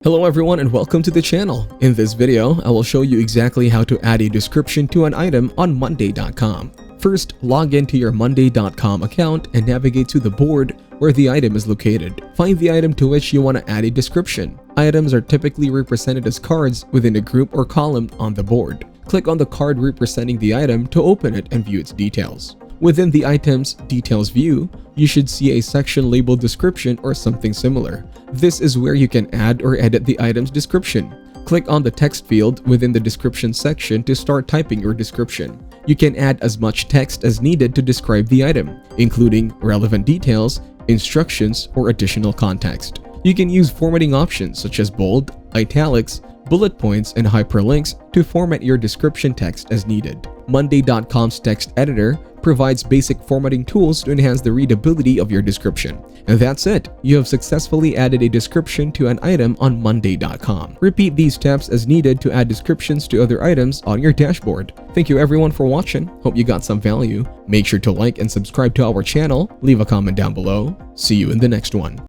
Hello everyone and welcome to the channel. In this video, I will show you exactly how to add a description to an item on Monday.com. First, log into your Monday.com account and navigate to the board where the item is located. Find the item to which you want to add a description. Items are typically represented as cards within a group or column on the board. Click on the card representing the item to open it and view its details. Within the item's details view, you should see a section labeled description or something similar. This is where you can add or edit the item's description. Click on the text field within the description section to start typing your description. You can add as much text as needed to describe the item, including relevant details, instructions, or additional context. You can use formatting options such as bold, italics, bullet points, and hyperlinks to format your description text as needed. Monday.com's text editor provides basic formatting tools to enhance the readability of your description. And that's it. You have successfully added a description to an item on Monday.com. Repeat these steps as needed to add descriptions to other items on your dashboard. Thank you everyone for watching. Hope you got some value. Make sure to like and subscribe to our channel. Leave a comment down below. See you in the next one.